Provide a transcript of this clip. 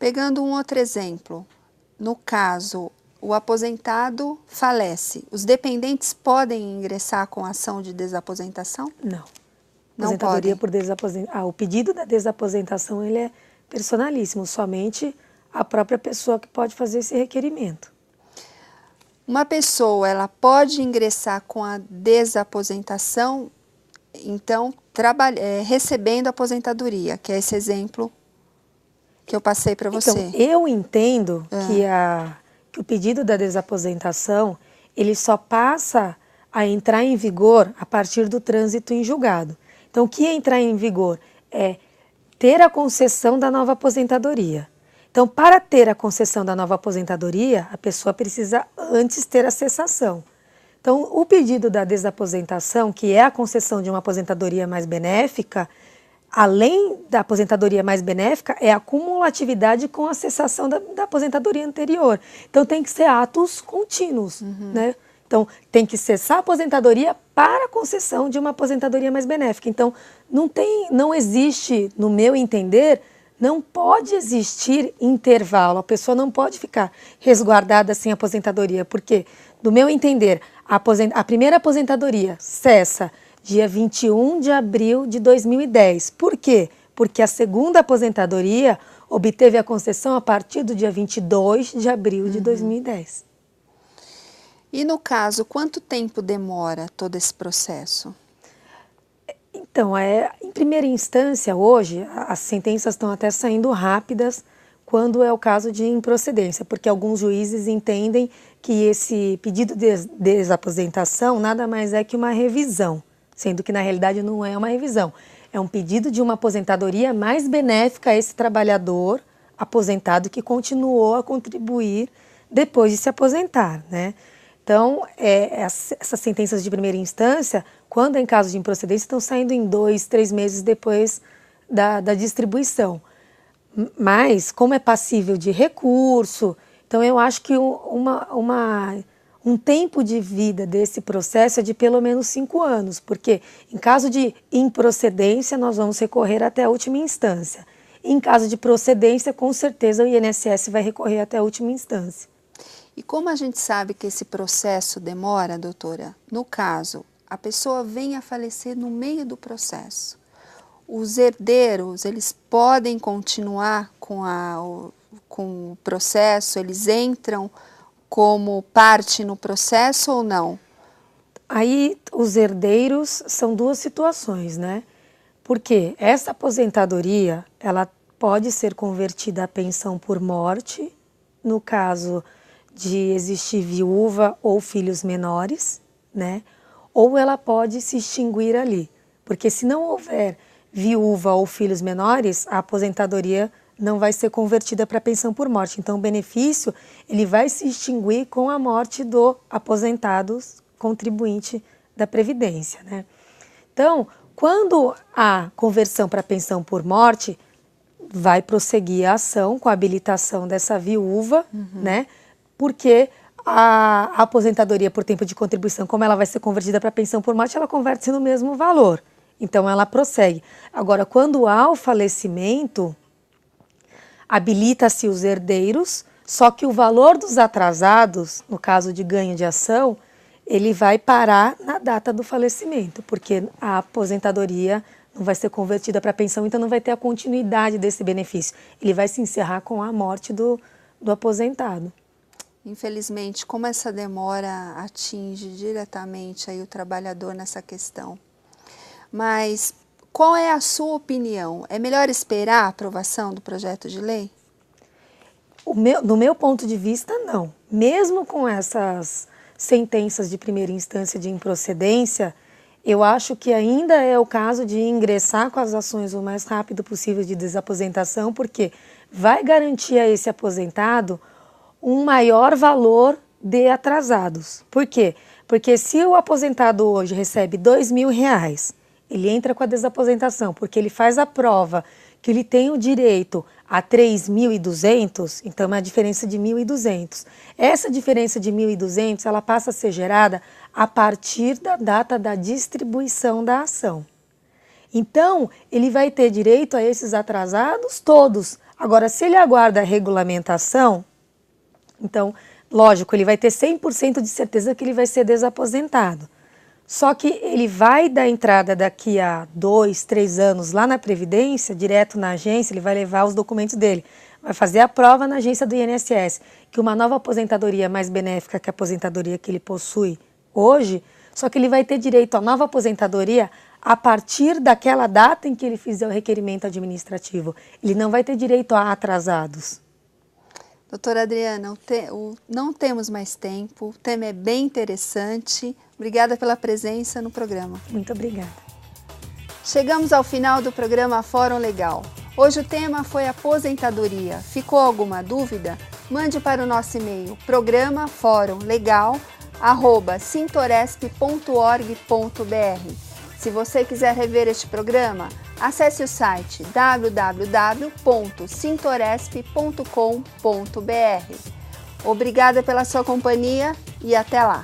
Pegando um outro exemplo, no caso, o aposentado falece, os dependentes podem ingressar com ação de desaposentação? Não. Não Aposentadoria podem. por desaposentação. O pedido da desaposentação ele é personalíssimo, somente a própria pessoa que pode fazer esse requerimento. Uma pessoa, ela pode ingressar com a desaposentação, então, recebendo aposentadoria, que é esse exemplo que eu passei para você. Então, eu entendo que o pedido da desaposentação, ele só passa a entrar em vigor a partir do trânsito em julgado. Então, o que é entrar em vigor? É ter a concessão da nova aposentadoria. Então, para ter a concessão da nova aposentadoria, a pessoa precisa antes ter a cessação. Então, o pedido da desaposentação, que é a concessão de uma aposentadoria mais benéfica, além da aposentadoria mais benéfica, é a cumulatividade com a cessação da aposentadoria anterior. Então, tem que ser atos contínuos, né? Então, tem que cessar a aposentadoria para a concessão de uma aposentadoria mais benéfica. Então, não existe, no meu entender, não pode existir intervalo. A pessoa não pode ficar resguardada sem aposentadoria, porque, no meu entender, a primeira aposentadoria cessa dia 21 de abril de 2010. Por quê? Porque a segunda aposentadoria obteve a concessão a partir do dia 22 de abril de 2010. E no caso, quanto tempo demora todo esse processo? Então, em primeira instância, hoje, as sentenças estão até saindo rápidas quando é o caso de improcedência, porque alguns juízes entendem que esse pedido de desaposentação nada mais é que uma revisão, sendo que na realidade não é uma revisão, é um pedido de uma aposentadoria mais benéfica a esse trabalhador aposentado que continuou a contribuir depois de se aposentar, né? Então, essas sentenças de primeira instância, quando em caso de improcedência, estão saindo em 2, 3 meses depois da distribuição. Mas, como é passível de recurso, então eu acho que um tempo de vida desse processo é de pelo menos 5 anos, porque em caso de improcedência, nós vamos recorrer até a última instância. Em caso de procedência, com certeza o INSS vai recorrer até a última instância. E como a gente sabe que esse processo demora, doutora? No caso, a pessoa vem a falecer no meio do processo. Os herdeiros, eles podem continuar com o processo? Eles entram como parte no processo ou não? Aí, os herdeiros são duas situações, né? Porque essa aposentadoria, ela pode ser convertida a pensão por morte, no caso de existir viúva ou filhos menores, né? Ou ela pode se extinguir ali, porque se não houver viúva ou filhos menores, a aposentadoria não vai ser convertida para pensão por morte. Então, o benefício ele vai se extinguir com a morte do aposentado contribuinte da Previdência, né? Então, quando a conversão para pensão por morte, vai prosseguir a ação com a habilitação dessa viúva, né? Porque a aposentadoria por tempo de contribuição, como ela vai ser convertida para pensão por morte, ela converte-se no mesmo valor. Então, ela prossegue. Agora, quando há o falecimento, habilita-se os herdeiros, só que o valor dos atrasados, no caso de ganho de ação, ele vai parar na data do falecimento, porque a aposentadoria não vai ser convertida para pensão, então não vai ter a continuidade desse benefício. Ele vai se encerrar com a morte do aposentado. Infelizmente, como essa demora atinge diretamente aí o trabalhador nessa questão. Mas qual é a sua opinião? É melhor esperar a aprovação do projeto de lei? No meu ponto de vista, não. Mesmo com essas sentenças de primeira instância de improcedência, eu acho que ainda é o caso de ingressar com as ações o mais rápido possível de desaposentação, porque vai garantir a esse aposentado um maior valor de atrasados. Por quê? Porque se o aposentado hoje recebe R$2.000, ele entra com a desaposentação, porque ele faz a prova que ele tem o direito a 3.200, então é uma diferença de 1.200. Essa diferença de 1.200, ela passa a ser gerada a partir da data da distribuição da ação. Então, ele vai ter direito a esses atrasados todos, Agora, se ele aguarda a regulamentação, então, lógico, ele vai ter 100% de certeza que ele vai ser desaposentado. Só que ele vai dar entrada daqui a 2, 3 anos lá na Previdência, direto na agência, ele vai levar os documentos dele. Vai fazer a prova na agência do INSS, que uma nova aposentadoria é mais benéfica que a aposentadoria que ele possui hoje, só que ele vai ter direito à nova aposentadoria a partir daquela data em que ele fizer o requerimento administrativo. Ele não vai ter direito a atrasados. Doutora Adriana, não temos mais tempo, o tema é bem interessante. Obrigada pela presença no programa. Muito obrigada. Chegamos ao final do programa Fórum Legal. Hoje o tema foi aposentadoria. Ficou alguma dúvida? Mande para o nosso e-mail programaforumlegal@sintoresp.org.br. Se você quiser rever este programa, acesse o site www.sintoresp.com.br. Obrigada pela sua companhia e até lá!